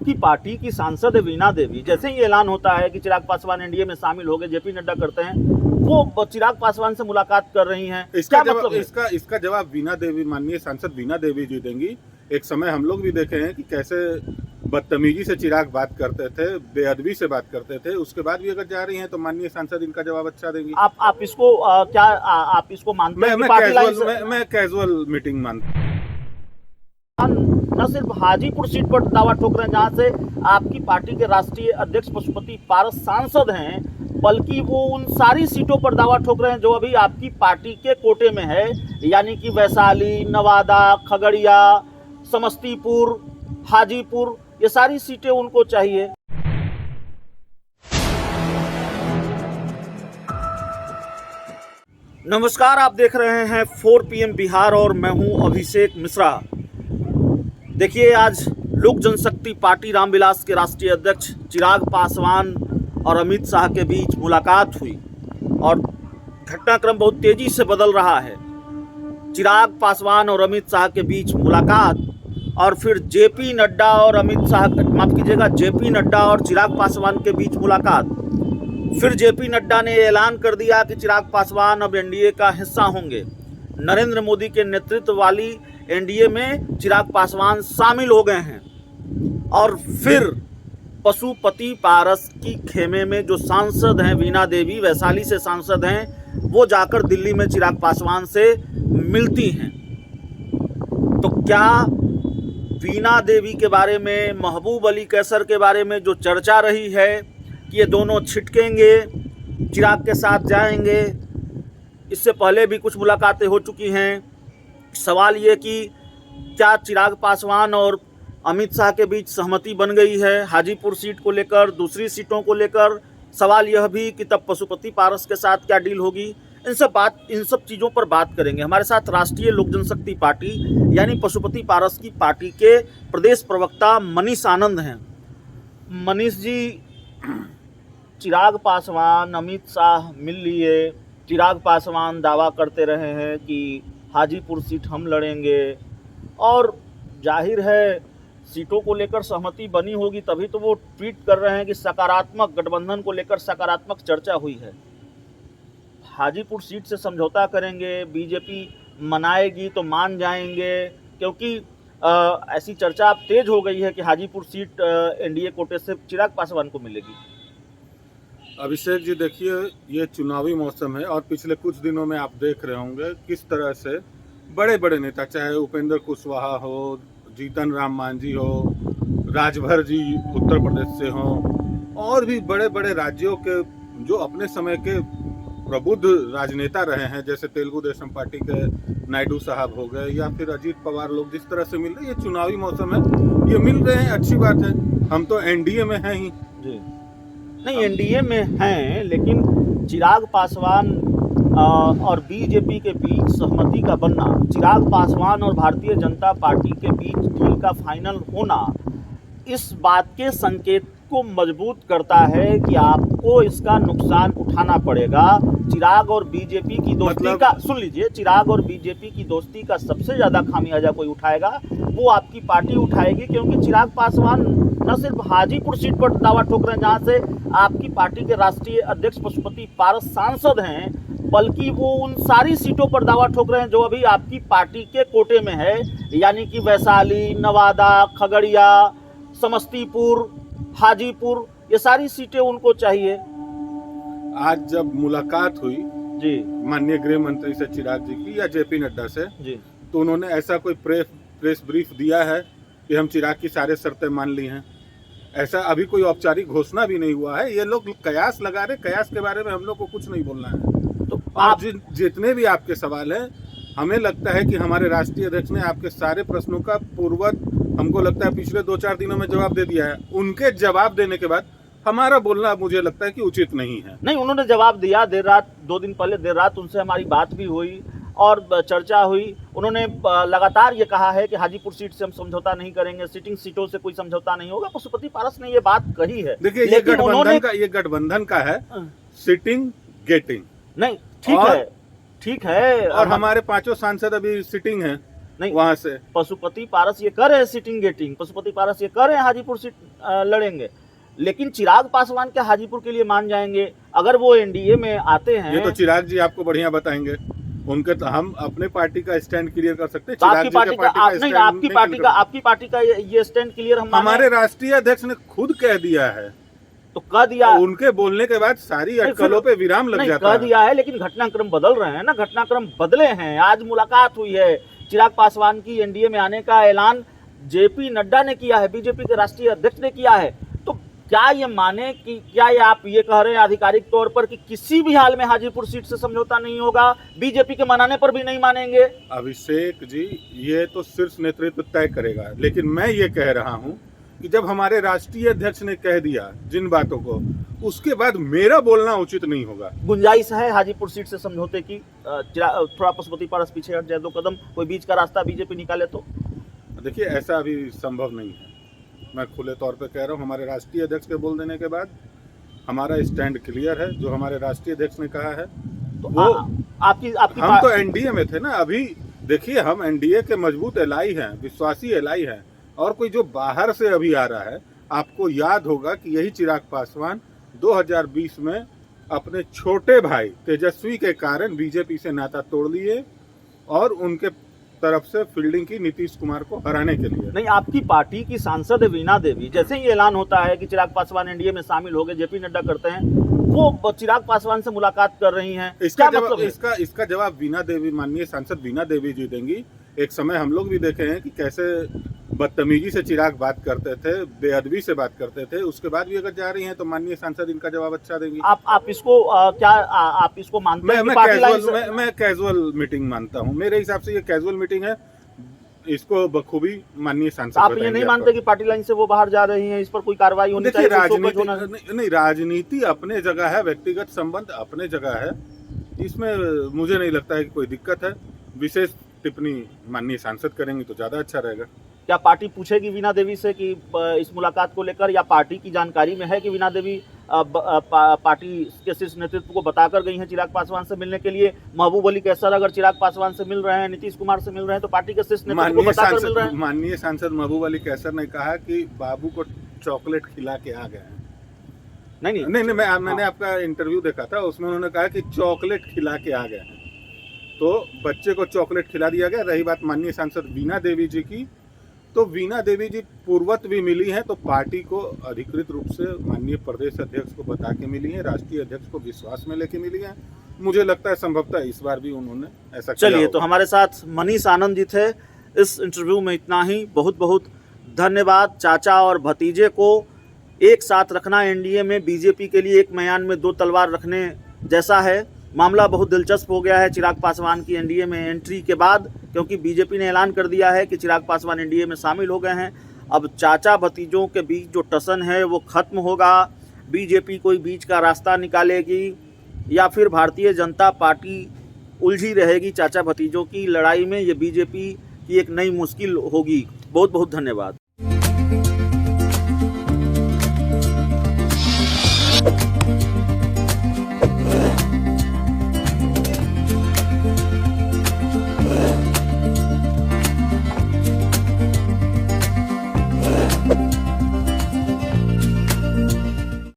आपकी पार्टी की सांसद वीणा देवी, जैसे ही ऐलान होता है कि चिराग पासवान एनडीए में शामिल हो गए, जेपी नड्डा करते हैं, वो चिराग पासवान से मुलाकात कर रही हैं। इसका क्या जवाब मतलब है? इसका जवाब वीणा देवी, माननीय सांसद वीणा देवी जी देंगी। एक समय हम लोग भी देखे हैं कि कैसे बदतमीजी से चिराग बात करते थे, बेअदबी से बात करते थे। उसके बाद भी अगर जा रही हैं तो माननीय सांसद इनका जवाब अच्छा देंगी। आप इसको आप इसको मानते हैं कि पार्टी लाइन से मैं कैजुअल मीटिंग मानता हूं। न सिर्फ हाजीपुर सीट पर दावा ठोक रहे हैं जहां से आपकी पार्टी के राष्ट्रीय अध्यक्ष पशुपति पारस सांसद हैं, बल्कि वो उन सारी सीटों पर दावा ठोक रहे हैं जो अभी आपकी पार्टी के कोटे में है, यानी कि वैशाली, नवादा, खगड़िया, समस्तीपुर, हाजीपुर, ये सारी सीटें उनको चाहिए। नमस्कार, आप देख रहे हैं 4 PM बिहार और मैं हूं अभिषेक मिश्रा। देखिए, आज लोक जनशक्ति पार्टी रामविलास के राष्ट्रीय अध्यक्ष चिराग पासवान और अमित शाह के बीच मुलाकात हुई और घटनाक्रम बहुत तेजी से बदल रहा है। चिराग पासवान और अमित शाह के बीच मुलाकात और फिर जेपी नड्डा और जेपी नड्डा और चिराग पासवान के बीच मुलाकात। फिर जेपी नड्डा ने ऐलान कर दिया कि चिराग पासवान अब एनडीए का हिस्सा होंगे। नरेंद्र मोदी के नेतृत्व वाली एनडीए में चिराग पासवान शामिल हो गए हैं। और फिर पशुपति पारस की खेमे में जो सांसद हैं, वीणा देवी वैशाली से सांसद हैं, वो जाकर दिल्ली में चिराग पासवान से मिलती हैं। तो क्या वीणा देवी के बारे में, महबूब अली कैसर के बारे में जो चर्चा रही है कि ये दोनों छिटकेंगे, चिराग के साथ जाएंगे, इससे पहले भी कुछ मुलाकातें हो चुकी हैं। सवाल ये कि क्या चिराग पासवान और अमित शाह के बीच सहमति बन गई है हाजीपुर सीट को लेकर, दूसरी सीटों को लेकर। सवाल यह भी कि तब पशुपति पारस के साथ क्या डील होगी। इन सब चीज़ों पर बात करेंगे। हमारे साथ राष्ट्रीय लोक जनशक्ति पार्टी यानी पशुपति पारस की पार्टी के प्रदेश प्रवक्ता मनीष आनंद हैं। मनीष जी, चिराग पासवान, अमित शाह मिल लिए। चिराग पासवान दावा करते रहे हैं कि हाजीपुर सीट हम लड़ेंगे और जाहिर है सीटों को लेकर सहमति बनी होगी, तभी तो वो ट्वीट कर रहे हैं कि सकारात्मक गठबंधन को लेकर सकारात्मक चर्चा हुई है। हाजीपुर सीट से समझौता करेंगे, बीजेपी मनाएगी तो मान जाएंगे, क्योंकि ऐसी चर्चा अब तेज हो गई है कि हाजीपुर सीट एनडीए कोटे से चिराग पासवान को मिलेगी। अभिषेक जी, देखिए, ये चुनावी मौसम है और पिछले कुछ दिनों में आप देख रहे होंगे किस तरह से बड़े बड़े नेता, चाहे उपेंद्र कुशवाहा हो, जीतन राम मांझी हो, राजभर जी उत्तर प्रदेश से हों, और भी बड़े बड़े राज्यों के जो अपने समय के प्रबुद्ध राजनेता रहे हैं, जैसे तेलुगु देशम पार्टी के नायडू साहब हो गए या फिर अजीत पवार, लोग जिस तरह से मिल रहे हैं, ये चुनावी मौसम है, ये मिल रहे हैं, अच्छी बात है। हम तो एनडीए में हैं ही जी, नहीं एनडीए में हैं, लेकिन चिराग पासवान और बीजेपी के बीच सहमति का बनना, चिराग पासवान और भारतीय जनता पार्टी के बीच डील का फाइनल होना, इस बात के संकेत को मजबूत करता है कि आपको इसका नुकसान उठाना पड़ेगा। चिराग और बीजेपी की दोस्ती का, सुन लीजिए, चिराग और बीजेपी की दोस्ती का सबसे ज़्यादा खामियाजा कोई उठाएगा वो आपकी पार्टी उठाएगी, क्योंकि चिराग पासवान न सिर्फ हाजीपुर सीट पर दावा ठोक रहे हैं जहां से आपकी पार्टी के राष्ट्रीय अध्यक्ष पशुपति पारस सांसद हैं, बल्कि वो उन सारी सीटों पर दावा ठोक रहे हैं जो अभी आपकी पार्टी के कोटे में है, यानी कि वैशाली, नवादा, खगड़िया, समस्तीपुर, हाजीपुर, ये सारी सीटें उनको चाहिए। आज जब मुलाकात हुई जी माननीय गृह मंत्री से चिराग जी की या जेपी नड्डा से जी, तो उन्होंने ऐसा कोई प्रेस ब्रीफ दिया है कि हम चिराग की सारे शर्तें मान ली हैं? ऐसा अभी कोई औपचारिक घोषणा भी नहीं हुआ है। ये लोग कयास लगा रहे, कयास के बारे में हम लोग को कुछ नहीं बोलना है। तो आप जितने भी आपके सवाल हैं, हमें लगता है कि हमारे राष्ट्रीय अध्यक्ष ने आपके सारे प्रश्नों का पूर्ववत, हमको लगता है पिछले 2-4 दिनों में जवाब दे दिया है। उनके जवाब देने के बाद हमारा बोलना मुझे लगता है कि उचित नहीं है। नहीं, उन्होंने जवाब दिया देर रात, 2 दिन पहले देर रात उनसे हमारी बात भी हुई और चर्चा हुई। उन्होंने लगातार ये कहा है कि हाजीपुर सीट से हम समझौता नहीं करेंगे, सिटिंग सीटों से कोई समझौता नहीं होगा। पशुपति पारस ने ये बात कही है। देखिए, ये गठबंधन का है, सिटिंग गेटिंग। नहीं, ठीक है, और हमारे 5 सांसद अभी सिटिंग हैं नहीं। वहां से। पशुपति पारस ये कर रहे हैं सिटिंग गेटिंग, पशुपति पारस ये कर रहे हैं हाजीपुर सीट लड़ेंगे, लेकिन चिराग पासवान क्या हाजीपुर के लिए मान जाएंगे? अगर वो एनडीए में आते हैं, ये तो चिराग जी आपको बढ़िया बताएंगे। उनके तो हम अपने पार्टी का स्टैंड क्लियर कर सकते हैं। तो आपकी पार्टी का नहीं, आपकी पार्टी का ये स्टैंड क्लियर हम हमारे राष्ट्रीय अध्यक्ष ने खुद कह दिया है, तो कह दिया। तो उनके बोलने के बाद सारी अटकलों पे विराम लग जाता है। कह दिया है, लेकिन घटनाक्रम बदल रहे हैं ना, घटनाक्रम बदले हैं। आज मुलाकात हुई है, चिराग पासवान की एनडीए में आने का ऐलान जेपी नड्डा ने किया है, बीजेपी के राष्ट्रीय अध्यक्ष ने किया है। तो क्या ये माने कि क्या ये आप ये कह रहे हैं आधिकारिक तौर पर कि किसी भी हाल में हाजीपुर सीट से समझौता नहीं होगा, बीजेपी के मनाने पर भी नहीं मानेंगे? अभिषेक जी, ये तो शीर्ष नेतृत्व तय करेगा, लेकिन मैं ये कह रहा हूँ कि जब हमारे राष्ट्रीय अध्यक्ष ने कह दिया जिन बातों को, उसके बाद मेरा बोलना उचित नहीं होगा। गुंजाइश है हाजीपुर सीट से समझौते की? थोड़ा पशुपति पारस पीछे हट जाए, 2 कदम, कोई बीच का रास्ता बीजेपी निकाले तो? देखिए, ऐसा अभी संभव नहीं है। मैं खुले तौर पे कह रहा हूँ, हमारे राष्ट्रीय अध्यक्ष के बोल देने के बाद हमारा स्टैंड क्लियर है। जो हमारे राष्ट्रीय अध्यक्ष ने कहा है तो वो आपकी हम तो एनडीए में थे ना। अभी देखिए, हम एनडीए के मजबूत एलाई हैं, विश्वासी एलाई हैं, और कोई जो बाहर से अभी आ रहा है, आपको याद होगा कि यही चिराग पासवान 2020 में अपने छोटे भाई तेजस्वी के कारण बीजेपी से नाता तोड़ लिए और उनके तरफ से फील्डिंग की नीतीश कुमार को हराने के लिए। नहीं, आपकी पार्टी की सांसद वीणा देवी, जैसे ही ऐलान होता है कि चिराग पासवान एनडीए में शामिल हो गए, जेपी नड्डा करते हैं, वो चिराग पासवान से मुलाकात कर रही हैं। इसका जवाब वीणा देवी, माननीय सांसद वीणा देवी जी देंगी। एक समय हम लोग भी देखे हैं कि कैसे बदतमीजी से चिराग बात करते थे, बेअदबी से बात करते थे। उसके बाद भी अगर जा रही हैं तो माननीय सांसद इनका जवाब अच्छा देंगी। आप इसको आप इसको मानते हैं? मैं कैजुअल मीटिंग मानता हूं। मेरे हिसाब से ये कैजुअल मीटिंग है। इसको बखूबी माननीय सांसद आप ये नहीं मानते कि पार्टी लाइन से वो बाहर जा रही हैं, इस पर कोई कार्रवाई होनी चाहिए? नहीं, राजनीति अपने जगह है, व्यक्तिगत संबंध अपने जगह है, इसमें मुझे नहीं लगता है कि कोई दिक्कत है। विशेष टिप्पणी माननीय सांसद करेंगे तो ज्यादा अच्छा रहेगा। क्या पार्टी पूछेगी वीणा देवी से कि इस मुलाकात को लेकर, या पार्टी की जानकारी में है कि वीणा देवी पार्टी के शीर्ष नेतृत्व को बताकर गई हैं चिराग पासवान से मिलने के लिए? महबूब अली कैसर अगर चिराग पासवान से मिल रहे हैं, नीतीश कुमार से मिल रहे हैं, तो पार्टी के शीर्ष नेतृत्व को बताकर मिल रहे हैं? माननीय सांसद महबूब अली कैसर ने कहा कि बाबू को चॉकलेट खिला के आ गए हैं। नहीं, मैंने आपका इंटरव्यू देखा था, उसमें उन्होंने कहा कि चॉकलेट खिला के आ गए हैं, तो बच्चे को चॉकलेट खिला दिया गया। रही बात माननीय सांसद वीणा देवी जी की, तो वीणा देवी जी पूर्वत भी मिली हैं, तो पार्टी को अधिकृत रूप से माननीय प्रदेश अध्यक्ष को बता के मिली हैं, राष्ट्रीय अध्यक्ष को विश्वास में लेके मिली हैं। मुझे लगता है संभवतः इस बार भी उन्होंने ऐसा किया। चलिए, तो हमारे साथ मनीष आनंद जी थे। इस इंटरव्यू में इतना ही। बहुत बहुत धन्यवाद। चाचा और भतीजे को एक साथ रखना एनडीए में बीजेपी के लिए एक म्यान में 2 तलवार रखने जैसा है। मामला बहुत दिलचस्प हो गया है चिराग पासवान की एनडीए में एंट्री के बाद, क्योंकि बीजेपी ने ऐलान कर दिया है कि चिराग पासवान एनडीए में शामिल हो गए हैं। अब चाचा भतीजों के बीच जो टसन है वो खत्म होगा। बीजेपी कोई बीच का रास्ता निकालेगी या फिर भारतीय जनता पार्टी उलझी रहेगी चाचा भतीजों की लड़ाई में? ये बीजेपी की एक नई मुश्किल होगी। बहुत बहुत धन्यवाद।